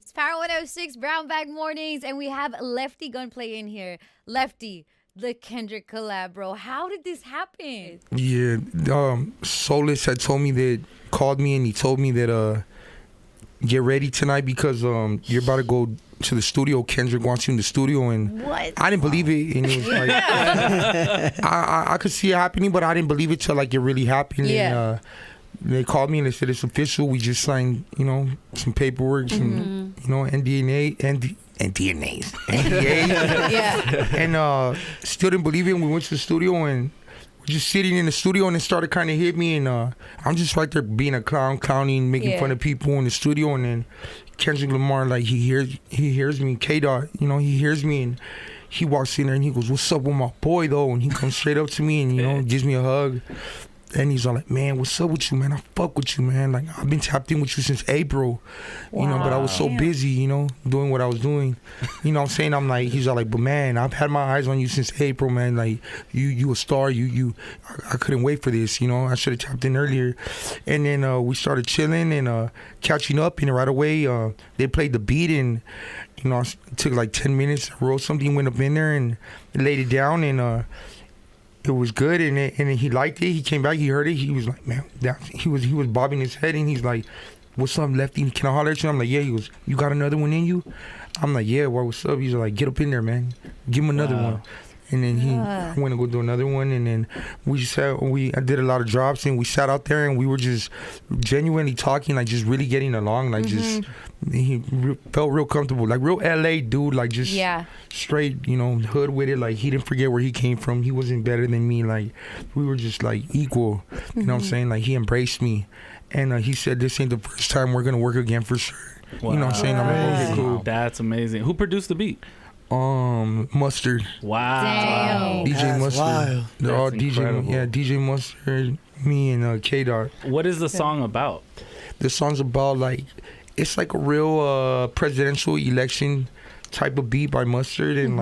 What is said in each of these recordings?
It's Power 106 Brown Bag Mornings, and we have Lefty Gunplay in here. Lefty, the Kendrick collab, bro. How did this happen? Yeah, Solus had called me and he told me that get ready tonight because you're about to go to the studio. Kendrick wants you in the studio, and What? I didn't believe it, and it was like I could see it happening, but I didn't believe it till like it really happened. Yeah. And, they called me and they said it's official. We just signed, some paperwork, some, NDAs. Yeah. And still didn't believe it. And we went to the studio and we're just sitting in the studio, and it started kind of hit me. And I'm just right there being a clowning, making fun of people in the studio. And then Kendrick Lamar, like he hears me. K-Dot, he hears me, and he walks in there and he goes, "What's up with my boy though?" And he comes straight up to me and gives me a hug. And he's all like, "Man, what's up with you, man? I fuck with you, man. Like, I've been tapped in with you since April, but I was so busy, doing what I was doing. You know what I'm saying?" I'm like, he's all like, "But man, I've had my eyes on you since April, man. Like, you a star. I couldn't wait for this, I should have tapped in earlier." And then we started chilling and catching up, and right away, they played the beat, and, it took like 10 minutes. I wrote something, went up in there and laid it down, and it was good, and he liked it. He came back, he heard it. He was like, "Man," he was bobbing his head, and he's like, "What's up, Lefty? Can I holler at you?" I'm like, "Yeah." He goes, "You got another one in you?" I'm like, "Yeah, what's up?" He's like, "Get up in there, man. Give him another one." And then I went to go do another one, and then I did a lot of drops, and we sat out there, and we were just genuinely talking, like just really getting along, like he felt real comfortable, like real LA dude, like just straight, hood with it. Like he didn't forget where he came from. He wasn't better than me. Like we were just like equal. You know what I'm saying? Like he embraced me, and he said, "This ain't the first time. We're gonna work again for sure." Wow. You know what I'm saying? I'm like, "Okay, cool." That's amazing. Who produced the beat? Mustard. Wow. Damn. DJ That's Mustard. wild. They're all That's DJ. incredible. Yeah, DJ Mustard, me, and K-Dot. What is the song about? The song's about it's like a real presidential election type of beat by Mustard, and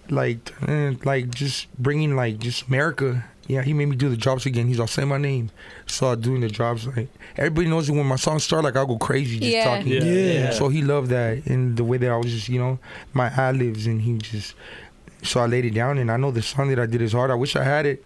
like just bringing just America. Yeah, he made me do the drops again. He's all, "Say my name." So I'm doing the drops. Like everybody knows that when my songs start, I'll go crazy just talking. Yeah. So he loved that, and the way that I was just my ad-libs, and so I laid it down, and I know the song that I did is hard. I wish I had it.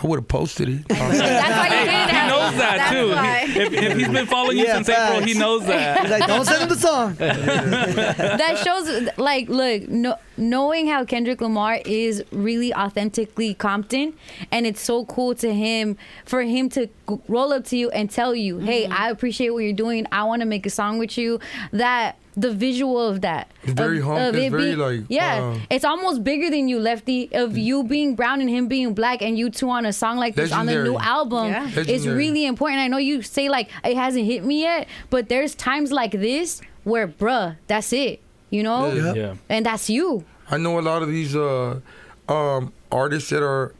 I would have posted it. That's why you did it. He knows that That's too. why. If he's been following you since April, he knows that. He's like, "Don't send him the song." That shows, look, knowing how Kendrick Lamar is really authentically Compton, and it's so cool for him to roll up to you and tell you, "Hey, I appreciate what you're doing. I want to make a song with you." That the visual of that, It's very humble. It's very it's almost bigger than you, Lefty. Of you being brown and him being black, and you two on a song like this on the new album, it's Legendary. really important. I know you say it hasn't hit me yet, but there's times like this where, bruh, that's it, Yeah. and that's you. I know a lot of these artists that are,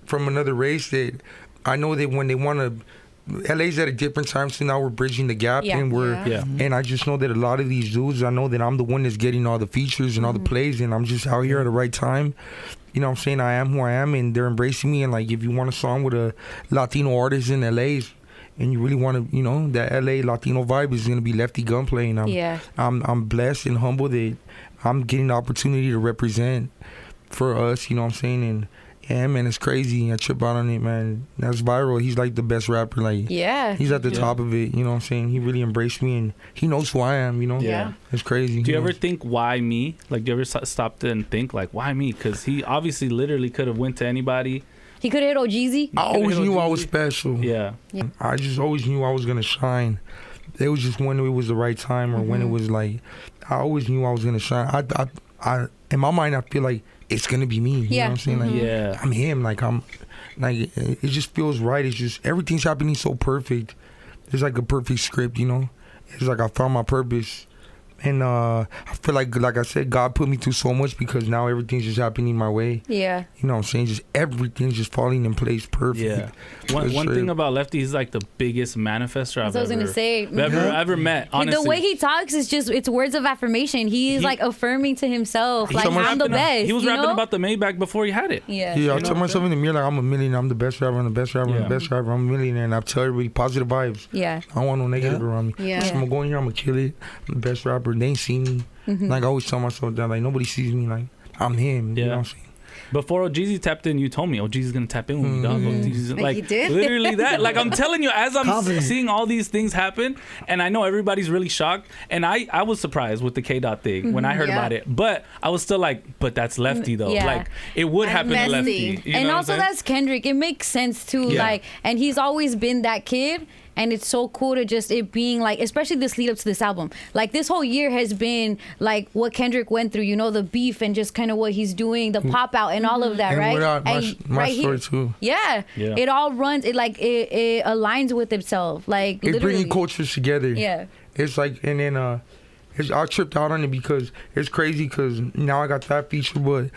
from another race that I know that when they want to, LA's at a different time, so now we're bridging the gap, and and I just know that a lot of these dudes, I know that I'm the one that's getting all the features and all the plays, and I'm just out here at the right time. You know what I'm saying? I am who I am, and they're embracing me. And if you want a song with a Latino artist in LA, and you really want to, that LA Latino vibe is gonna be Lefty Gunplay, and I'm blessed and humbled that I'm getting the opportunity to represent for us. You know what I'm saying? And yeah, man, it's crazy. I trip out on it, man. That's viral. He's like the best rapper. He's at the top of it. You know what I'm saying? He really embraced me, and he knows who I am. Yeah. It's crazy. Do you ever think, why me? Do you ever stop and think why me? Because he obviously literally could have went to anybody. He could have hit Ojeezy. I always knew I was special. Yeah. I just always knew I was gonna shine. It was just when it was the right time, or when it was I always knew I was gonna shine. I in my mind, I feel like it's gonna be me. You know what I'm saying? I'm him. It just feels right. It's just everything's happening so perfect. It's like a perfect script, It's like I found my purpose. And I feel like I said, God put me through so much because now everything's just happening my way. Yeah. You know what I'm saying? Just everything's just falling in place perfect. Yeah. One thing about Lefty, he's like the biggest manifester I've ever met, honestly. The way he talks is just, it's words of affirmation. He's affirming to himself, I'm the best. He was rapping about the Maybach before he had it. Yeah, I tell myself in the mirror, I'm a millionaire, I'm the best rapper, I'm the best rapper, I'm the best rapper, I'm a millionaire. And I tell everybody positive vibes. Yeah. I don't want no negative around me. Yeah. So I'm going to go in here, I'm going to kill it. I'm the best rapper. rapper. They ain't seen me. Like I always tell myself that like nobody sees me like I'm him. You know what I'm saying? Before Jeezy tapped in, you told me, Jeezy's gonna tap in with me, dog. Like he did? literally that. Like I'm telling you, as I'm Confident. seeing all these things happen, and I know everybody's really shocked, and I was surprised with the K Dot thing when I heard about it, but I was still like, but that's Lefty though. Yeah. Like it would happen to Lefty. You And know also what I'm saying? that's Kendrick. It makes sense too. Yeah. Like, and he's always been that kid. And it's so cool to just it being like, especially this lead up to this album. Like this whole year has been like what Kendrick went through, you know, the beef and just kind of what he's doing, the pop out and all of that, And right? without my right story here. too. Yeah. It all runs, it aligns with itself. Like It's literally. bringing cultures together. Yeah. It's like, and then I tripped out on it because it's crazy because now I got that feature, but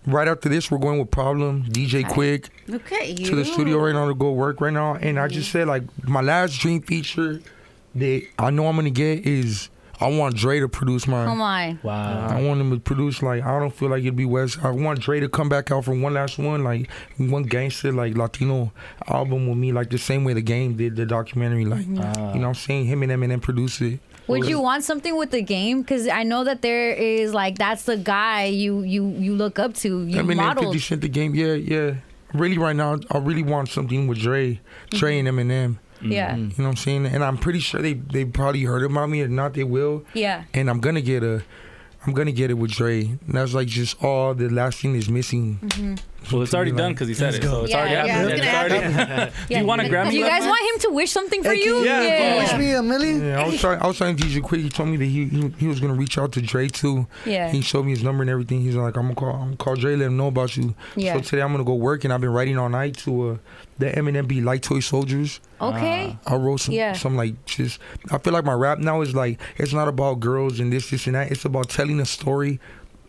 right after this we're going with Problem, DJ Quick Okay. to the studio right now to go work right now. And I just said like my last dream feature that I know I'm gonna get is I want Dre to produce mine. Come on. Wow. I want him to produce like I don't feel like it'd be West. I want Dre to come back out for one last one, like one gangster like Latino album with me, like the same way the Game did the documentary. Like you know what I'm saying, him and Eminem produce it. Would you want something with the Game? Because I know that there is like that's the guy you look up to. You Eminem, modeled. 50 Cent, the Game, yeah. Really, right now, I really want something with Dre and Eminem. Yeah. You know what I'm saying? And I'm pretty sure they probably heard about me. If not, they will. Yeah. And I'm gonna get it with Dre. And that's like just all the last thing is missing. Well, it's already done because he said it, so it's already Yeah, happened. it's Yeah, gonna it's already. Do Yeah. you want a Grammy? Do you guys Lefty? want him to wish something for Hey, you? can you wish me a million? Yeah, I was trying to DJ Quick. He told me that he was gonna reach out to Dre too. Yeah. He showed me his number and everything. He's like, I'm gonna call Dre, let him know about you. Yeah. So today I'm gonna go work, and I've been writing all night to the Eminem beat Light Toy Soldiers. Okay. I wrote some like just. I feel like my rap now is like it's not about girls and this and that. It's about telling a story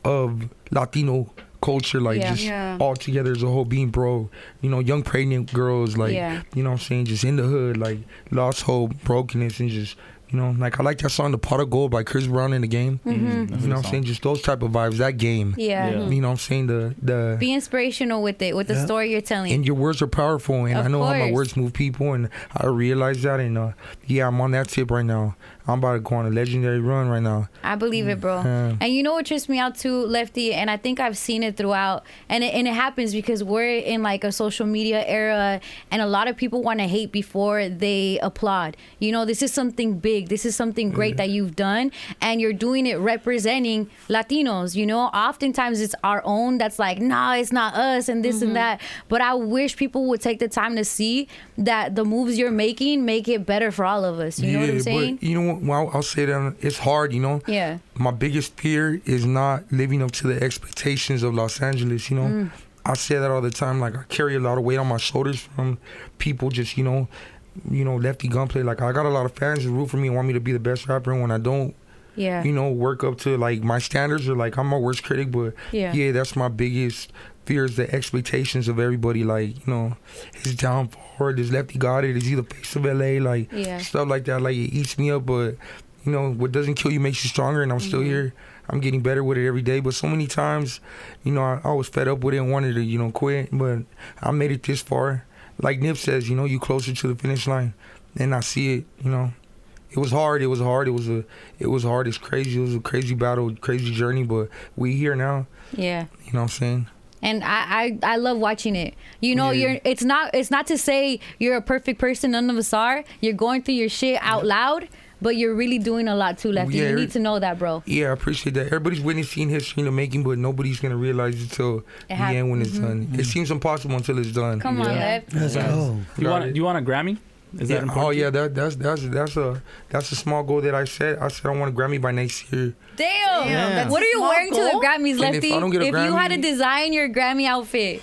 of Latino culture, like Yeah. just all together as a whole, being bro, you know, young pregnant girls, like you know what I'm saying, just in the hood, like lost hope, brokenness, and just, you know, like I like that song The Pot of Gold by Chris Brown in the Game. You know what I'm saying, just those type of vibes, that Game. Yeah. You know what I'm saying, the Be inspirational with it, with the story you're telling. and your words are powerful, and Of I know how my course. words move people, and I realize that, and yeah, I'm on that tip right now. I'm about to go on a legendary run right now. I believe it, bro. And you know what trips me out too, Lefty, and I think I've seen it throughout, and it happens because we're in like a social media era, and a lot of people want to hate before they applaud. You know, this is something big. This is something great that you've done, and you're doing it representing Latinos. You know, oftentimes it's our own that's like, nah, it's not us, and this and that. But I wish people would take the time to see that the moves you're making make it better for all of us. You know what I'm saying? But you know what? Well, I'll say that it's hard, you know. Yeah. My biggest fear is not living up to the expectations of Los Angeles, you know. I say that all the time. Like I carry a lot of weight on my shoulders from people just, you know, Lefty Gunplay. Like I got a lot of fans who root for me and want me to be the best rapper, and when I don't, Yeah. you know, work up to like my standards, or like I'm my worst critic, but Yeah. that's my biggest fear, is the expectations of everybody, like, you know, his downfall, or this Lefty got it, is he the face of LA, like stuff like that. Like it eats me up, but you know, what doesn't kill you makes you stronger, and I'm still here. I'm getting better with it every day, but so many times, you know, I was fed up with it and wanted to, you know, quit, but I made it this far. Like Nip says, you know, you closer to the finish line, and I see it, you know. It was hard. It was hard. It was hard. It's crazy. It was a crazy battle, crazy journey. But we here now. Yeah. You know what I'm saying? And I love watching it. You know, it's not to say you're a perfect person. None of us are. You're going through your shit out loud, but you're really doing a lot too, Lefty. You need to know that, bro. Yeah, I appreciate that. Everybody's witnessing history in the making, but nobody's gonna realize it till the end when it's done. It seems impossible until it's done. Come on, Lef. Let's go. You want a Grammy? Is that important? Oh yeah, that's a small goal that I set. I said I want a Grammy by next year. Damn. What are you Small wearing to the goal? Grammys, And Lefty? if I don't get a If you had to Grammy- design your Grammy outfit.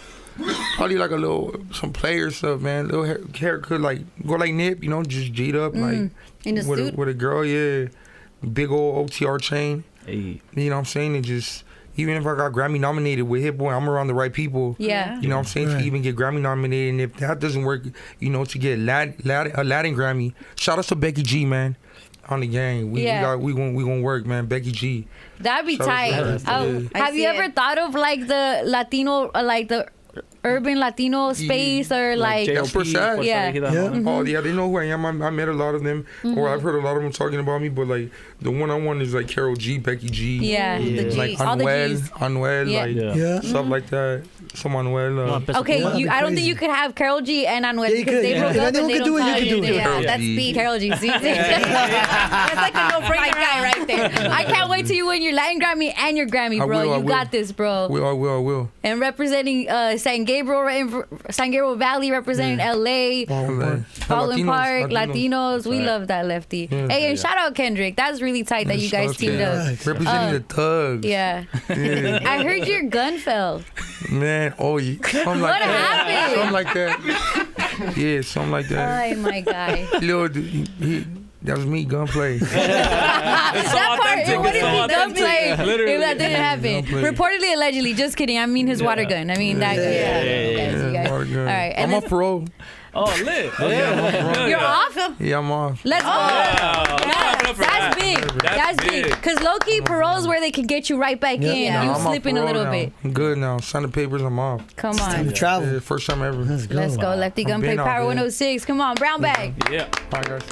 Probably like some player stuff, man. Little haircut, like go like Nip, you know, just G'd up, like In the suit? with a girl, yeah. Big old OTR chain. Hey. You know what I'm saying? And just, even if I got Grammy nominated with Hit Boy, I'm around the right people. Yeah. You know what I'm saying? Right. To even get Grammy nominated. And if that doesn't work, you know, to get a Latin Grammy. Shout out to Becky G, man. On the gang. We gonna work, man. Becky G. That'd be Shout out to tight. her. Have I you see ever it. thought of like the Latino, like the urban Latino space or like That's what's sad. Yeah. Oh yeah, they know who I am. I met a lot of them, or I've heard a lot of them talking about me. But like the one-on-one is like Carol G, Becky G, Yeah, the G's, like all the Anuel, G's. like stuff like that. Some Anuel. Okay, I don't think you could have Carol G and Anuel because they broke up and they don't talk. Yeah, that's the Carol G. See? That's like a no-brainer guy right there. I can't wait till you win your Latin Grammy and your Grammy, bro. You got this, bro. I will. And representing San Gabriel Valley, representing LA, Baldwin Park, Latinos. We love that, Lefty. Hey, and shout out Kendrick. That's really tight that you guys teamed up. Representing the thugs. Yeah. I heard your gun fell. Man, something like What happened? Something like that. Yeah, something like that. Oh my guy. Little dude, that was me, gunplay. That part, it wouldn't be gunplay if that didn't happen. Reportedly, allegedly. Just kidding. I mean his water gun. I mean that. You guys. Water gun. All right. I'm off parole. Oh, lit. You're off? Yeah, I'm off. Let's go. That's big. That's big. Because low-key, parole's where they can get you right back in. Nah, You I'm slip in a little now. bit. I'm good now. Sign the papers. I'm off. Come Time on. to travel. First time ever. Let's go. Let's go. Lefty Gunplay been out Power there. 106. Come on, brown bag. Yeah. Bye, guys.